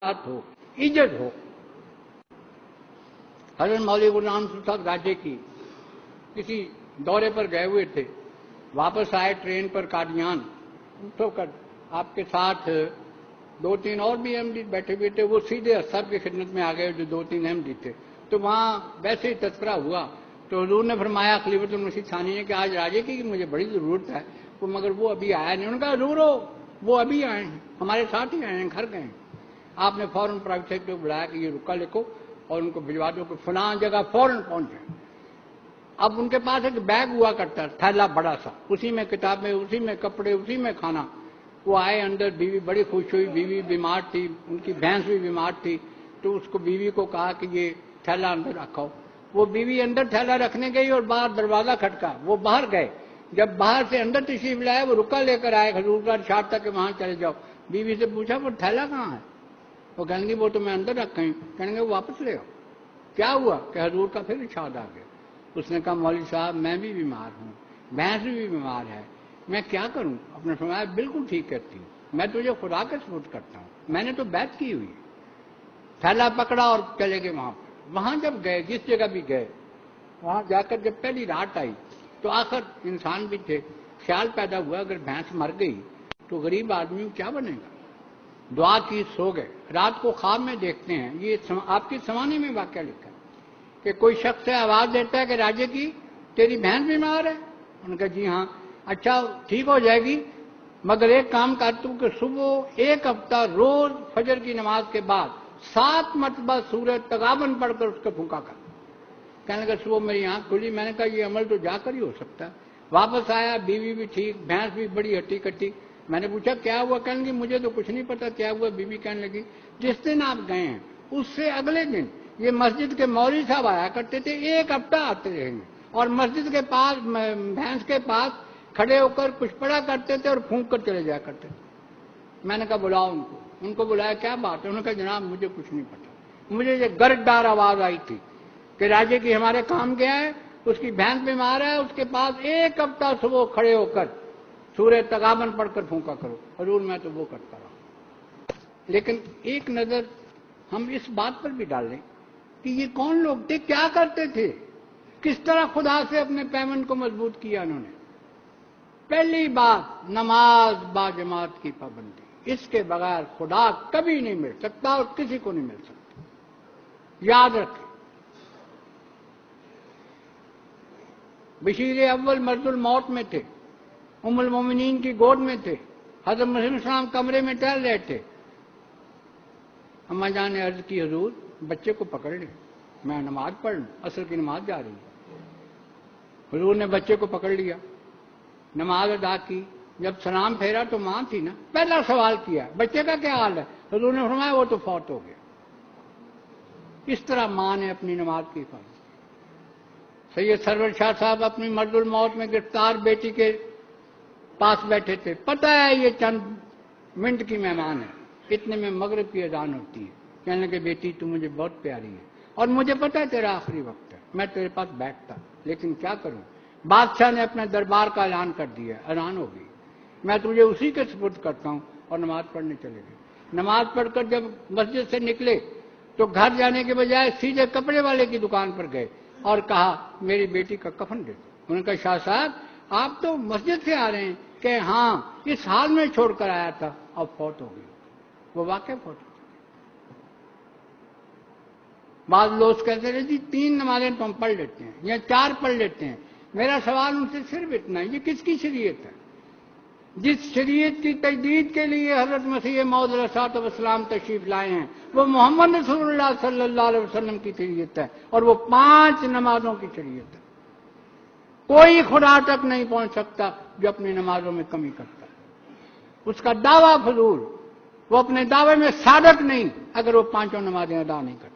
बात हो, इज्जत हो। हज़रत मौलवी गुलाम साहब राजे की किसी दौरे पर गए हुए थे, वापस आए ट्रेन पर कादियान, तो कर आपके साथ दो तीन और भी अहमदी बैठे हुए थे। वो सीधे असहब की खिदमत में आ गए जो दो तीन अहमदी थे। तो वहाँ वैसे ही तस्करा हुआ तो हुजूर ने फरमाया खलीफतुल मसीह सानी ने कि आज राजे की मुझे बड़ी ज़रूरत है, तो मगर वो अभी आया नहीं। उनका हजूर वो अभी आए हैं, हमारे साथ ही आए हैं, घर गए हैं। आपने फौरन प्राइवेट सेक्रेटरी को बुलाया कि ये रुका लिखो और उनको भिजवा दो कि फलां जगह फौरन पहुंचे। अब उनके पास एक बैग हुआ करता थैला बड़ा सा, उसी में किताबें, उसी में कपड़े, उसी में खाना। वो आए अंदर, बीवी बड़ी खुश हुई, बीवी बीमार थी, उनकी भैंस भी बीमार थी। तो उसको बीवी को कहा कि ये थैला अंदर रखो। वो बीवी अंदर थैला रखने गई और बाहर दरवाजा खटका, वो बाहर गए। जब बाहर से अंदर तशरीफ लाए, वो रुका लेकर आए, हजूर का इरशाद था कि वहां चले जाओ। बीवी से पूछा वो थैला कहाँ है? वो कहेंगे वो तो मैं अंदर रख गई। कहेंगे वो वापस ले आओ। क्या हुआ कि हजूर का फिर इरशाद आ गया। उसने कहा मौलवी साहब मैं भी बीमार हूँ, भैंस भी बीमार है, मैं क्या करूँ? अपने फरमाया बिल्कुल ठीक कहती हूँ, मैं तुझे खुदा के सुपुर्द करता हूँ, मैंने तो बैत की हुई। थैला पकड़ा और चले गए वहां पर। वहां जब गए, जिस जगह भी गए, वहां जाकर जब पहली रात आई तो आखिर इंसान भी थे, ख्याल पैदा हुआ अगर भैंस मर गई तो गरीब आदमी क्या बनेगा। दुआ की, सो गए। रात को ख्वाब में देखते हैं, ये आपकी समाने में वाकया लिखा है कि कोई शख्स से आवाज देता है कि राजे की तेरी भैंस बीमार है। उनका जी हाँ। अच्छा ठीक हो जाएगी, मगर एक काम कर तू कि सुबह एक हफ्ता रोज फजर की नमाज के बाद 7 मरतबा सूरज तगाबन पढ़कर उसको फूंका कर। कहने लगा सुबह मेरी आंख खुली, मैंने कहा ये अमल तो जाकर ही हो सकता है। वापस आया, बीवी भी ठीक, भैंस भी बड़ी हट्टी कट्टी। मैंने पूछा क्या हुआ? कहने लगी मुझे तो कुछ नहीं पता क्या हुआ। बीवी कहने लगी जिस दिन आप गए हैं उससे अगले दिन ये मस्जिद के मौलवी साहब आया करते थे, एक हफ्ता आते रहेंगे और मस्जिद के पास भैंस के पास खड़े होकर कुछ पढ़ा करते थे और फूंक कर चले जाया करते थे। मैंने कहा बुलाओ उनको। उनको बुलाया, क्या बात है? उन्होंने कहा जनाब मुझे कुछ नहीं पता, मुझे ये गर्दार आवाज आई थी कि राजे की हमारे काम गया है, उसकी भैंस बीमार है, उसके पास एक हफ्ता सुबह खड़े होकर सूरज तगाबन पढ़कर फूंका करो। हजूर मैं तो वो करता रहा। लेकिन एक नजर हम इस बात पर भी डालें कि ये कौन लोग थे, क्या करते थे, किस तरह खुदा से अपने पैमन को मजबूत किया उन्होंने। पहली बात नमाज बाजमात की पाबंदी, इसके बगैर खुदा कभी नहीं मिल सकता और किसी को नहीं मिल सकता, याद रखें। बशीर अव्वल मर्दुल मौत में थे, उम्मुल मोमिनीन की गोद में थे, हज़रत मसीह इस्लाम कमरे में टहल रहे थे। अम्मा जान ने अर्ज की हजूर बच्चे को पकड़ ले, मैं नमाज पढ़ लूं, असर की नमाज जा रही है। हुजूर ने बच्चे को पकड़ लिया, नमाज अदा की। जब सलाम फेरा तो मां थी ना, पहला सवाल किया बच्चे का क्या हाल है? हुजूर ने फरमाया वो तो फौत हो गया। इस तरह मां ने अपनी नमाज की हिफाजत। सैयद सरवर शाह साहब अपनी मर्दुल मौत में गिरफ्तार बेटी के पास बैठे थे। पता है ये चंद मिनट की मेहमान है, इतने में मगरिब की अजान होती है। कहने लगे बेटी तू मुझे बहुत प्यारी है और मुझे पता है तेरा आखिरी वक्त है, मैं तेरे पास बैठता, लेकिन क्या करूं, बादशाह ने अपने दरबार का ऐलान कर दिया, अजान हो गई, मैं तुझे उसी के सुपुर्द करता हूं। और नमाज पढ़ने चले गए। नमाज पढ़कर जब मस्जिद से निकले तो घर जाने के बजाय सीधे कपड़े वाले की दुकान पर गए और कहा मेरी बेटी का कफन दे दो। उन्होंने कहा शाह साहब आप तो मस्जिद से आ रहे हैं कि हाँ इस हाल में छोड़कर आया था, अब फौत हो गई। वो वाकई फौत हो गई। बाद लोग कहते रहे जी 3 नमाजें तो हम पढ़ लेते हैं या 4 पढ़ लेते हैं। मेरा सवाल उनसे सिर्फ इतना है, ये किसकी शरीयत है? जिस शरीयत की तजदीद के लिए हजरत मसीह मौद अलैहिस्सलाम तशरीफ लाए हैं वो मोहम्मद रसूलुल्लाह सल्लल्लाहु अलैहि वसल्लम की शरीयत है और वो 5 नमाजों की शरीयत है। कोई खुदा तक नहीं पहुंच सकता जो अपनी नमाजों में कमी करता है। उसका दावा फजूल, वो अपने दावे में सादक नहीं अगर वो 5 नमाजें अदा नहीं करता।